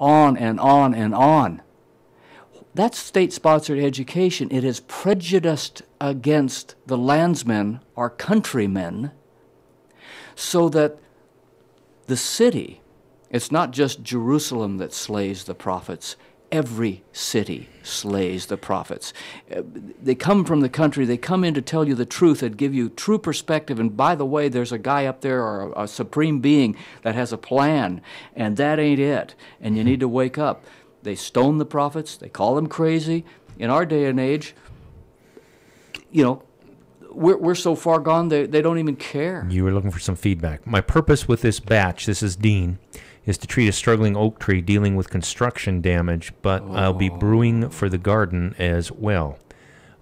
on and on and on. That's state-sponsored education. It is prejudiced against the landsmen, our countrymen, so that the city, it's not just Jerusalem that slays the prophets. Every city slays the prophets. They come from the country. They come in to tell you the truth and give you true perspective. And by the way, there's a guy up there or a supreme being that has a plan, and that ain't it. And you need to wake up. They stone the prophets. They call them crazy. In our day and age, you know, we're so far gone, they don't even care. You were looking for some feedback. My purpose with this batch, this is Dean, is to treat a struggling oak tree dealing with construction damage, but I'll be brewing for the garden as well.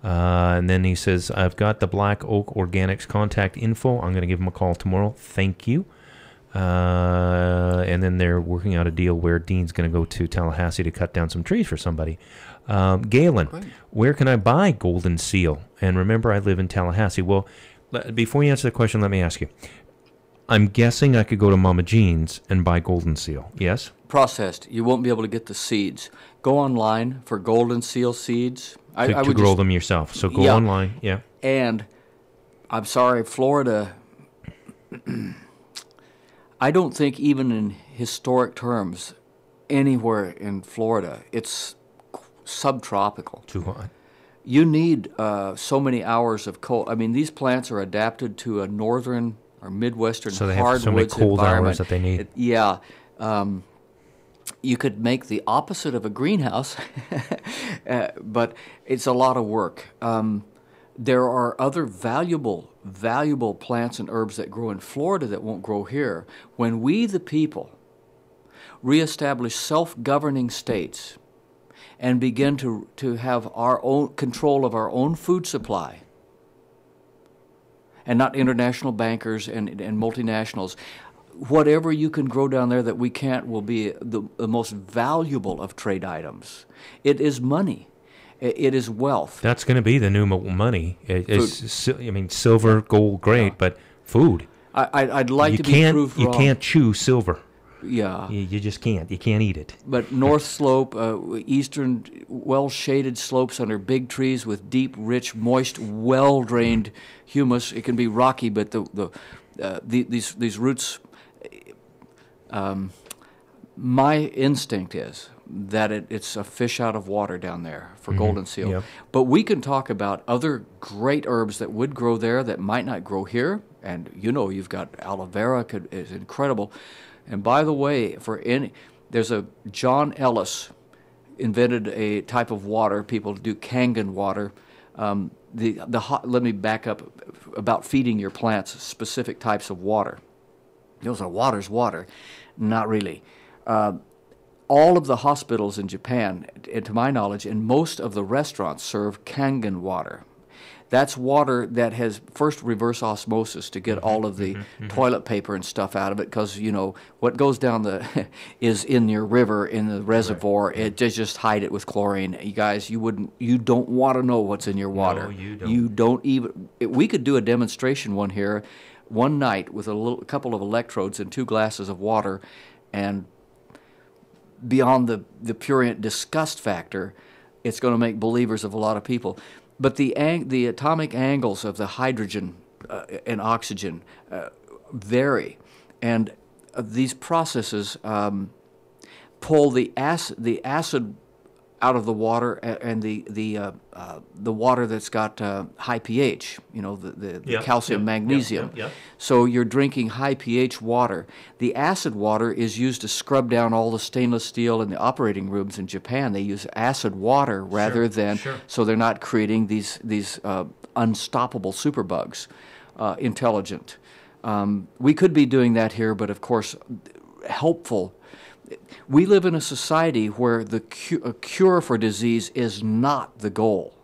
And then he says, I've got the Black Oak Organics contact info. I'm going to give him a call tomorrow. Thank you. And then they're working out a deal where Dean's going to go to Tallahassee to cut down some trees for somebody. Galen, where can I buy Golden Seal? And remember, I live in Tallahassee. Well, before you answer the question, let me ask you. I'm guessing I could go to Mama Jean's and buy Golden Seal, yes? Processed. You won't be able to get the seeds. Go online for Golden Seal seeds. I would grow them yourself. So go online, yeah. And I'm sorry, Florida, I don't think even in historic terms, anywhere in Florida, it's subtropical. Too hot. You need so many hours of cold. I mean, these plants are adapted to a northern or midwestern so they have hardwoods so many cold environment. hours that they need. You could make the opposite of a greenhouse, but it's a lot of work. There are other valuable plants and herbs that grow in Florida that won't grow here. When we, the people, reestablish self-governing states and begin to have our own control of our own food supply, and not international bankers and multinationals, whatever you can grow down there that we can't will be the most valuable of trade items. It is money. It is wealth. That's going to be the new money. I mean, silver, gold, great, but food. I'd like to be proved wrong. You can't chew silver. Yeah. You just can't. You can't eat it. But North Slope, eastern, well-shaded slopes under big trees with deep, rich, moist, well-drained humus. It can be rocky, but these roots. My instinct is that it's a fish out of water down there for Golden Seal. Yep. But we can talk about other great herbs that would grow there that might not grow here. And you've got aloe vera is incredible. And by the way, there's a John Ellis invented a type of water. People do Kangen water. Let me back up about feeding your plants specific types of water. Those are water's water. Not really. All of the hospitals in Japan, to my knowledge, and most of the restaurants serve Kangen water. That's water that has first reverse osmosis to get all of the toilet paper and stuff out of it, because what goes down is in your river, in the reservoir. Right. It just hide it with chlorine. You guys, you don't want to know what's in your water. No, you don't. You don't even. We could do a demonstration one night with a couple of electrodes and 2 glasses of water, and beyond the purient disgust factor, it's going to make believers of a lot of people. But the atomic angles of the hydrogen and oxygen vary, and these processes pull the acid out of the water and the water that's got high pH, the calcium, magnesium. Yep. So you're drinking high pH water. The acid water is used to scrub down all the stainless steel in the operating rooms in Japan. They use acid water rather than, so they're not creating these unstoppable superbugs, intelligent. We could be doing that here, but of course, helpful. We live in a society where a cure for disease is not the goal.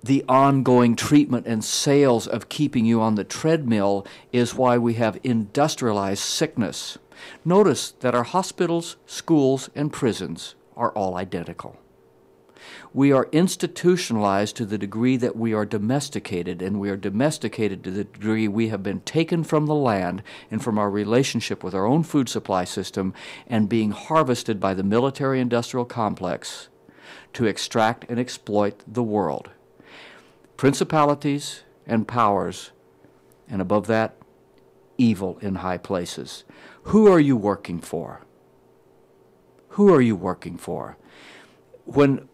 The ongoing treatment and sales of keeping you on the treadmill is why we have industrialized sickness. Notice that our hospitals, schools, and prisons are all identical. We are institutionalized to the degree that we are domesticated, and we are domesticated to the degree we have been taken from the land and from our relationship with our own food supply system and being harvested by the military-industrial complex to extract and exploit the world. Principalities and powers, and above that, evil in high places. Who are you working for? Who are you working for?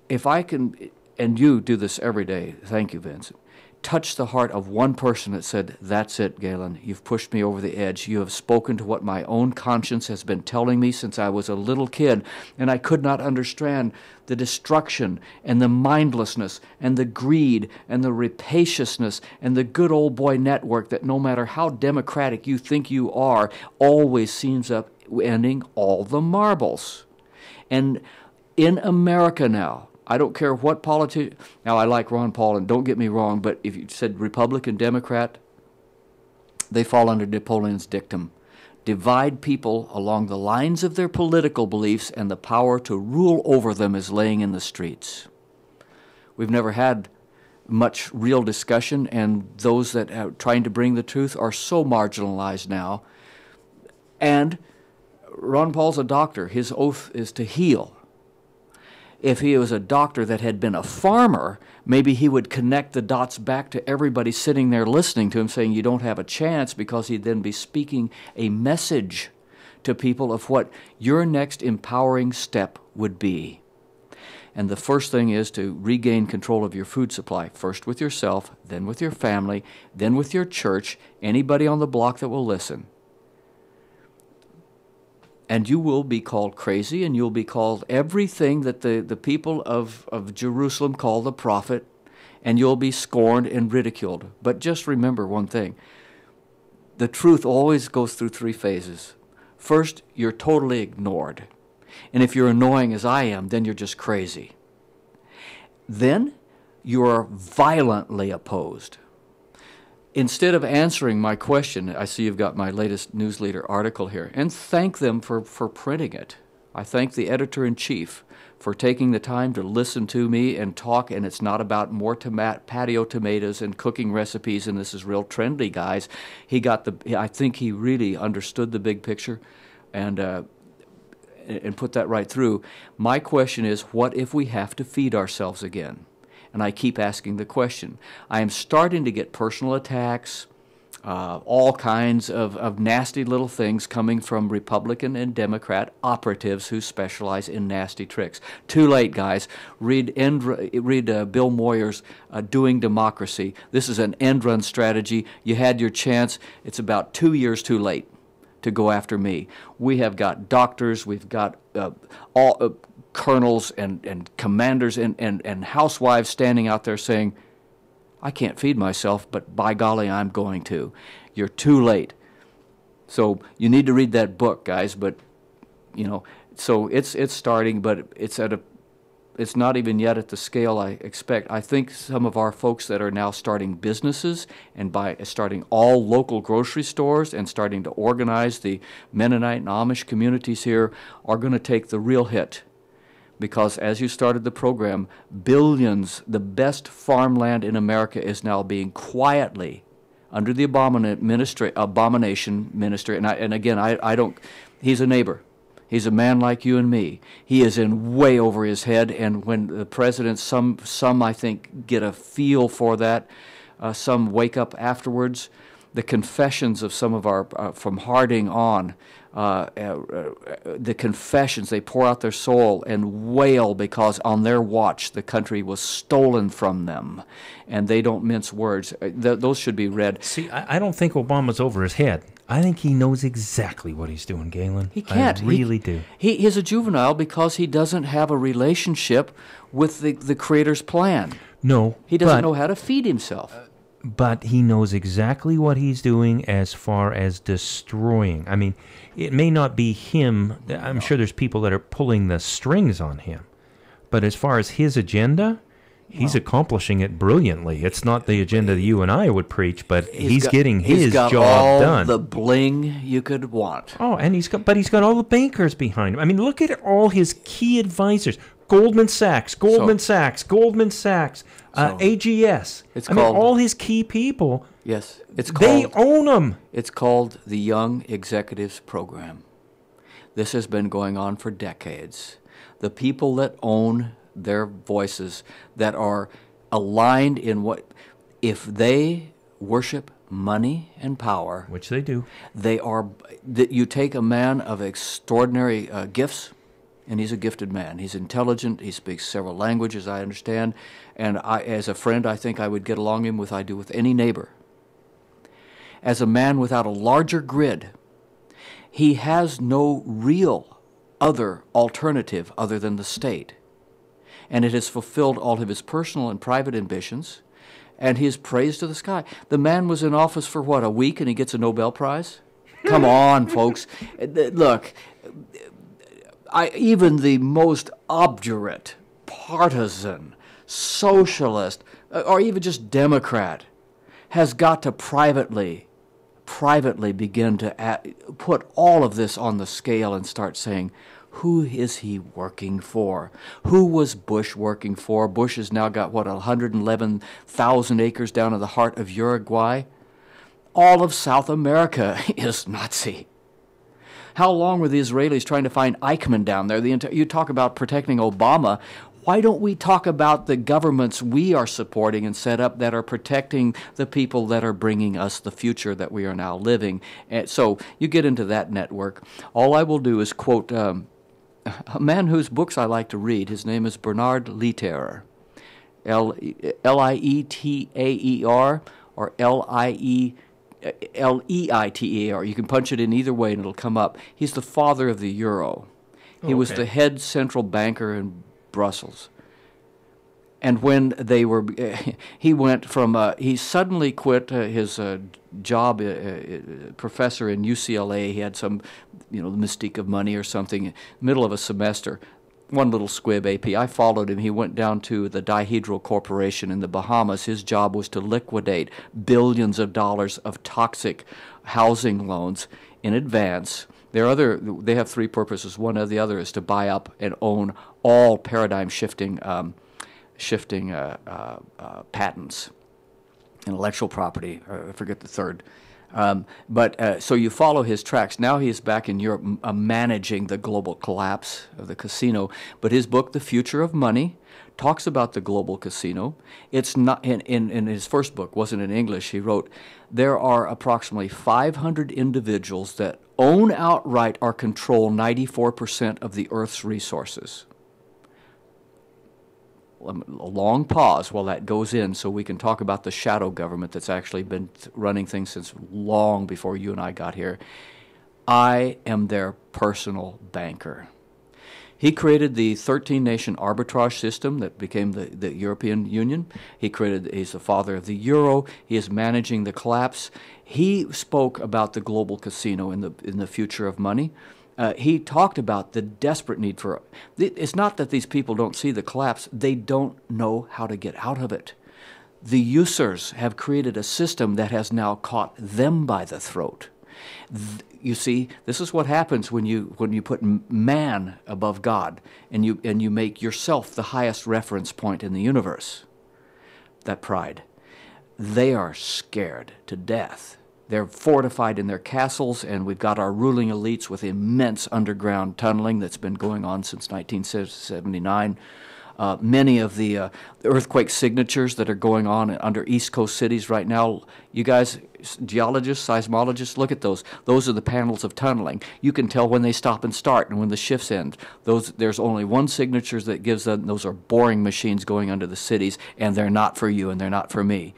If I can, and you do this every day, thank you, Vincent, touch the heart of one person that said, "That's it, Galen, you've pushed me over the edge. You have spoken to what my own conscience has been telling me since I was a little kid, and I could not understand the destruction and the mindlessness and the greed and the rapaciousness and the good old boy network that no matter how democratic you think you are, always seems up ending all the marbles." And in America now, I don't care what politician. Now, I like Ron Paul, and don't get me wrong, but if you said Republican, Democrat, they fall under Napoleon's dictum. Divide people along the lines of their political beliefs, and the power to rule over them is laying in the streets. We've never had much real discussion, and those that are trying to bring the truth are so marginalized now. And Ron Paul's a doctor. His oath is to heal. If he was a doctor that had been a farmer, maybe he would connect the dots back to everybody sitting there listening to him saying you don't have a chance, because he'd then be speaking a message to people of what your next empowering step would be. And the first thing is to regain control of your food supply, first with yourself, then with your family, then with your church, anybody on the block that will listen. And you will be called crazy, and you'll be called everything that the people of Jerusalem call the prophet, and you'll be scorned and ridiculed. But just remember one thing. The truth always goes through three phases. First, you're totally ignored. And if you're annoying as I am, then you're just crazy. Then, you're violently opposed. Instead of answering my question, I see you've got my latest newsletter article here, and thank them for printing it. I thank the editor-in-chief for taking the time to listen to me and talk, and it's not about more patio tomatoes and cooking recipes, and this is real trendy, guys. I think he really understood the big picture and put that right through. My question is, what if we have to feed ourselves again? And I keep asking the question. I am starting to get personal attacks, all kinds of nasty little things coming from Republican and Democrat operatives who specialize in nasty tricks. Too late, guys. Read Bill Moyer's Doing Democracy. This is an end-run strategy. You had your chance. It's about 2 years too late to go after me. We have got doctors. We've got colonels and commanders and housewives standing out there saying, I can't feed myself, but by golly, I'm going to. You're too late. So you need to read that book, guys. But so it's starting, but it's not even yet at the scale I expect. I think some of our folks that are now starting businesses and by starting all local grocery stores and starting to organize the Mennonite and Amish communities here are going to take the real hit. Because as you started the program, billions, the best farmland in America is now being quietly, under the abomination ministry, and again, I don't, he's a neighbor. He's a man like you and me. He is in way over his head, and when the president, some I think, get a feel for that, some wake up afterwards. The confessions of some of our, from Harding on, the confessions, they pour out their soul and wail because on their watch the country was stolen from them, and they don't mince words. Those should be read. See, I don't think Obama's over his head. I think he knows exactly what he's doing, Galen. He can't. I really do. He is a juvenile because he doesn't have a relationship with the Creator's plan. No. He doesn't know how to feed himself. But he knows exactly what he's doing as far as destroying. I mean, it may not be him. I'm sure there's people that are pulling the strings on him. But as far as his agenda, he's accomplishing it brilliantly. It's not the agenda that you and I would preach, but he's getting his job done. All the bling you could want. Oh, and he's got all the bankers behind him. I mean, look at all his key advisors. Goldman Sachs, So- AGS. It's I mean, called- all his key people, Yes, it's they called own them. it's called the Young Executives Program. This has been going on for decades. The people that own their voices, that are aligned in what, if they worship money and power, Which they do. they are. That you take a man of extraordinary gifts, and he's a gifted man. He's intelligent. He speaks several languages, I understand, and as a friend, I think I would get along him with I do with any neighbor. As a man without a larger grid, he has no real other alternative other than the state. And it has fulfilled all of his personal and private ambitions, and he is praised to the sky. The man was in office for, what, a week, and he gets a Nobel Prize? Come on, folks. Look, even the most obdurate, partisan, socialist, or even just Democrat has got to privately begin to put all of this on the scale and start saying, who is he working for? Who was Bush working for? Bush has now got, 111,000 acres down in the heart of Uruguay? All of South America is Nazi. How long were the Israelis trying to find Eichmann down there? You talk about protecting Obama. Why don't we talk about the governments we are supporting and set up that are protecting the people that are bringing us the future that we are now living? And so you get into that network. All I will do is quote a man whose books I like to read. His name is Bernard Lietaer, Lietaer, or Leitear. You can punch it in either way and it'll come up. He's the father of the euro. He was the head central banker in Brussels. And when they were, he went from, he suddenly quit his job, professor in UCLA. He had some, the mystique of money or something, middle of a semester. One little squib AP. I followed him. He went down to the Dihedral Corporation in the Bahamas. His job was to liquidate billions of dollars of toxic housing loans in advance. They have three purposes. One or the other is to buy up and own all paradigm-shifting patents, intellectual property. I forget the third. So you follow his tracks. Now he is back in Europe managing the global collapse of the casino. But his book, The Future of Money, talks about the global casino. It's not in his first book, wasn't in English. He wrote, there are approximately 500 individuals that own outright or control 94% of the Earth's resources. A long pause while that goes in so we can talk about the shadow government that's actually been running things since long before you and I got here. I am their personal banker. He created the 13-nation arbitrage system that became the European Union. He's the father of the euro. He is managing the collapse. He spoke about the global casino in the future of money. He talked about the desperate need for. It's not that these people don't see the collapse; they don't know how to get out of it. The users have created a system that has now caught them by the throat. You see, this is what happens when you put man above God, and you make yourself the highest reference point in the universe. That pride. They are scared to death. They're fortified in their castles, and we've got our ruling elites with immense underground tunneling that's been going on since 1979. Many of the earthquake signatures that are going on under East Coast cities right now, you guys, geologists, seismologists, look at those. Those are the panels of tunneling. You can tell when they stop and start and when the shifts end. There's only one signature that gives them. Those are boring machines going under the cities, and they're not for you and they're not for me.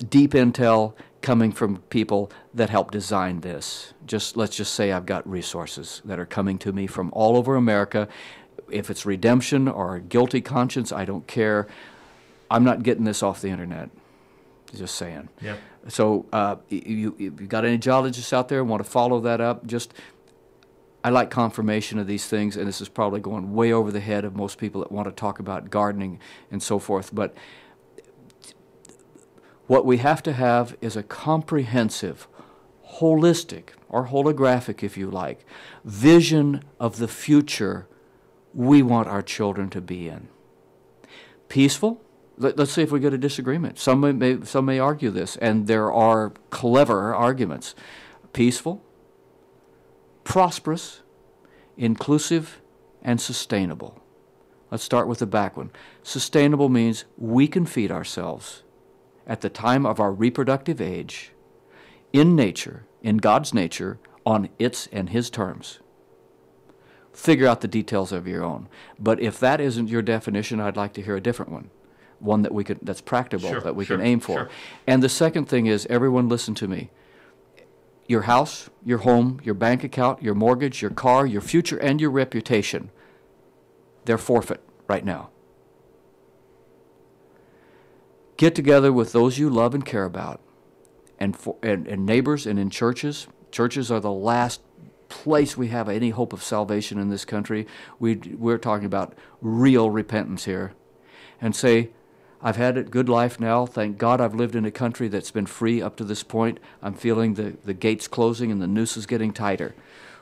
Deep intel coming from people that helped design this. Let's just say I've got resources that are coming to me from all over America. If it's redemption or guilty conscience, I don't care. I'm not getting this off the internet. Just saying. Yeah. So you got any geologists out there who want to follow that up? I like confirmation of these things, and this is probably going way over the head of most people that want to talk about gardening and so forth. But what we have to have is a comprehensive, holistic, or holographic, if you like, vision of the future we want our children to be in. Peaceful? Let's see if we get a disagreement. Some may argue this, and there are clever arguments. Peaceful, prosperous, inclusive, and sustainable. Let's start with the back one. Sustainable means we can feed ourselves at the time of our reproductive age, in nature, in God's nature, on its and His terms. Figure out the details of your own. But if that isn't your definition, I'd like to hear a different one that that's practical, that we can aim for. Sure. And the second thing is, everyone listen to me. Your house, your home, your bank account, your mortgage, your car, your future, and your reputation, they're forfeit right now. Get together with those you love and care about, and neighbors, and in churches. Churches are the last place we have any hope of salvation in this country. We're talking about real repentance here. And say, I've had a good life now. Thank God I've lived in a country that's been free up to this point. I'm feeling the gates closing and the noose is getting tighter.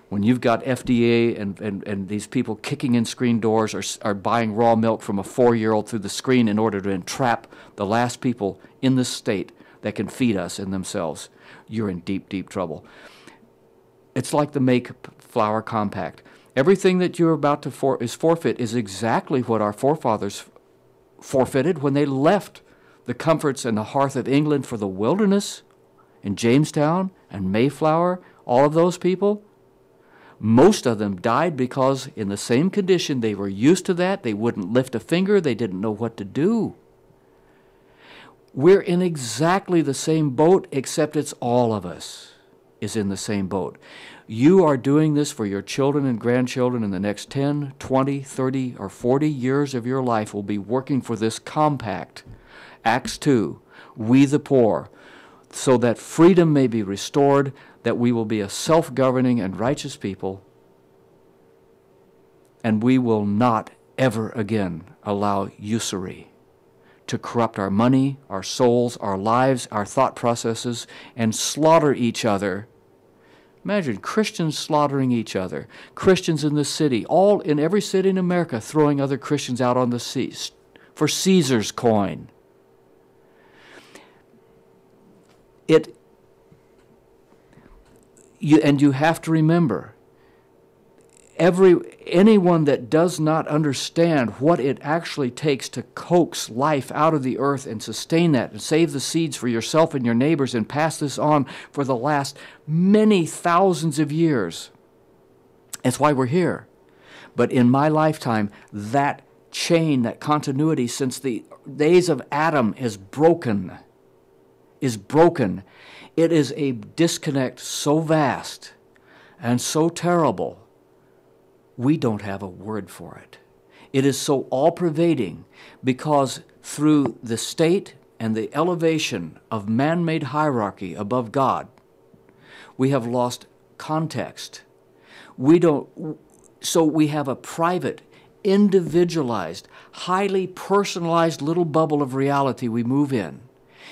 When you've got FDA and these people kicking in screen doors, or are buying raw milk from a 4-year-old through the screen in order to entrap the last people in this state that can feed us and themselves, you're in deep, deep trouble. It's like the Mayflower Compact. Everything that you're about to is forfeit is exactly what our forefathers forfeited when they left the comforts and the hearth of England for the wilderness in Jamestown and Mayflower. All of those people, most of them died because in the same condition they were used to that. They wouldn't lift a finger. They didn't know what to do. We're in exactly the same boat, except it's all of us is in the same boat. You are doing this for your children and grandchildren in the next 10, 20, 30, or 40 years of your life will be working for this compact. Acts 2, we the poor, so that freedom may be restored, that we will be a self-governing and righteous people, and we will not ever again allow usury to corrupt our money, our souls, our lives, our thought processes, and slaughter each other. Imagine Christians slaughtering each other. Christians in the city, all in every city in America, throwing other Christians out on the seas for Caesar's coin. You have to remember, anyone that does not understand what it actually takes to coax life out of the earth and sustain that and save the seeds for yourself and your neighbors and pass this on for the last many thousands of years. That's why we're here. But in my lifetime, that chain, that continuity since the days of Adam is broken. It is a disconnect so vast and so terrible, we don't have a word for it. It is so all-pervading because through the state and the elevation of man-made hierarchy above God, we have lost context. So we have a private, individualized, highly personalized little bubble of reality we move in.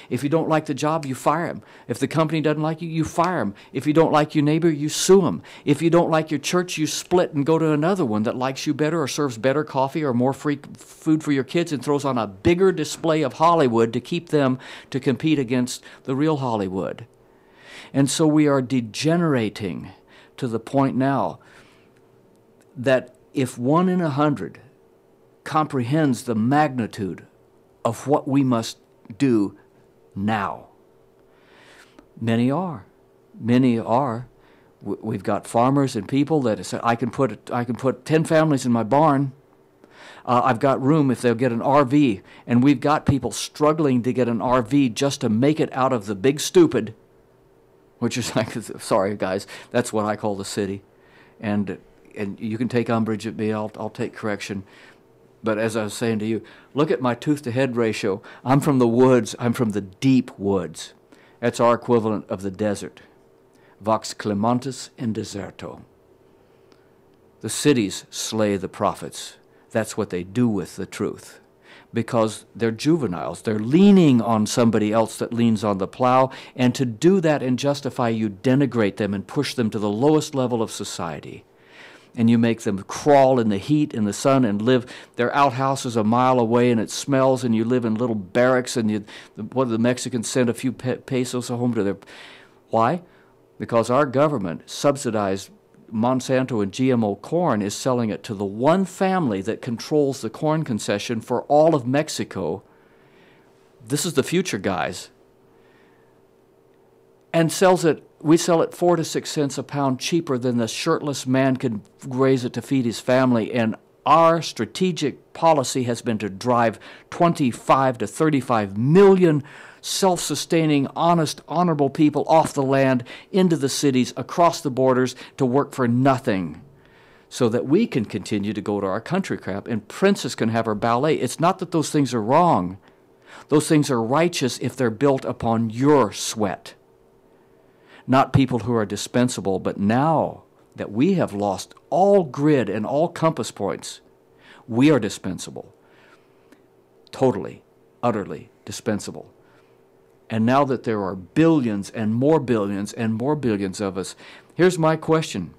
If you don't like the job, you fire him. If the company doesn't like you, you fire him. If you don't like your neighbor, you sue him. If you don't like your church, you split and go to another one that likes you better or serves better coffee or more free food for your kids and throws on a bigger display of Hollywood to keep them to compete against the real Hollywood. And so we are degenerating to the point now that if 1 in 100 comprehends the magnitude of what we must do now. Many are. We've got farmers and people that say, I can put 10 families in my barn. I've got room if they'll get an RV. And we've got people struggling to get an RV just to make it out of the big stupid, which is like, sorry guys, that's what I call the city. And you can take umbrage at me, I'll take correction. But as I was saying to you, look at my tooth-to-head ratio. I'm from the woods. I'm from the deep woods. That's our equivalent of the desert. Vox clementis in deserto. The cities slay the prophets. That's what they do with the truth. Because they're juveniles. They're leaning on somebody else that leans on the plow. And to do that and justify, you denigrate them and push them to the lowest level of society. and you make them crawl in the heat in the sun and live. Their outhouse is a mile away and it smells, and you live in little barracks, and the Mexicans send a few pesos home to their... Why? Because our government subsidized Monsanto and GMO corn, is selling it to the one family that controls the corn concession for all of Mexico. This is the future, guys. And sells it, we sell it 4 to 6 cents a pound cheaper than the shirtless man could raise it to feed his family. And our strategic policy has been to drive 25 to 35 million self-sustaining, honest, honorable people off the land into the cities, across the borders, to work for nothing, so that we can continue to go to our country crap and Princess can have her ballet. It's not that those things are wrong. Those things are righteous if they're built upon your sweat. Not people who are dispensable, but now that we have lost all grid and all compass points, we are dispensable. Totally, utterly dispensable. And now that there are billions and more billions and more billions of us, here's my question.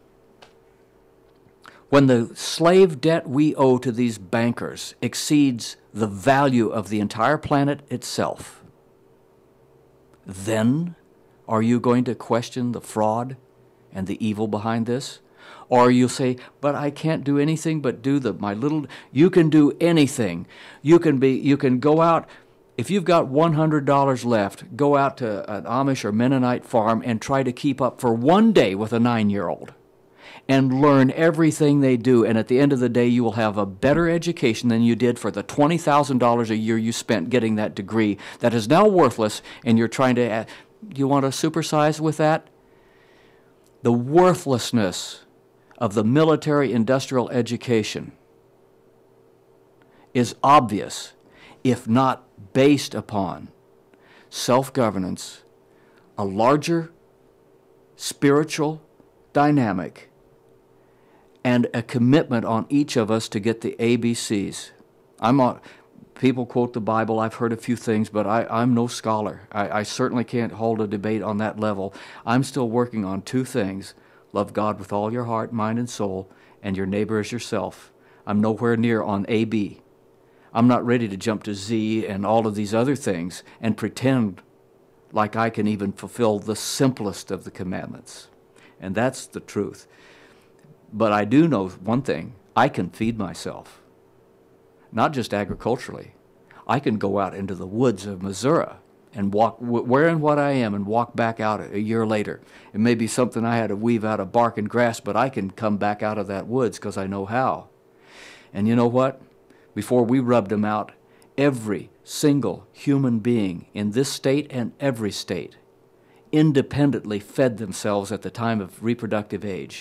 When the slave debt we owe to these bankers exceeds the value of the entire planet itself, then are you going to question the fraud and the evil behind this? Or you'll say, but I can't do anything but do you can do anything. You can go out. If you've got $100 left, go out to an Amish or Mennonite farm and try to keep up for one day with a 9-year-old and learn everything they do. And at the end of the day, you will have a better education than you did for the $20,000 a year you spent getting that degree that is now worthless, and you're trying to... You want to supersize with that? The worthlessness of the military-industrial education is obvious, if not based upon self-governance, a larger spiritual dynamic, and a commitment on each of us to get the ABCs. People quote the Bible. I've heard a few things, but I'm no scholar. I certainly can't hold a debate on that level. I'm still working on 2 things. Love God with all your heart, mind, and soul, and your neighbor as yourself. I'm nowhere near on AB. I'm not ready to jump to Z and all of these other things and pretend like I can even fulfill the simplest of the commandments. And that's the truth. But I do know one thing. I can feed myself. Not just agriculturally. I can go out into the woods of Missouri and walk wearing what I am and walk back out a year later. It may be something I had to weave out of bark and grass, but I can come back out of that woods because I know how. And you know what? Before we rubbed them out, every single human being in this state and every state independently fed themselves at the time of reproductive age.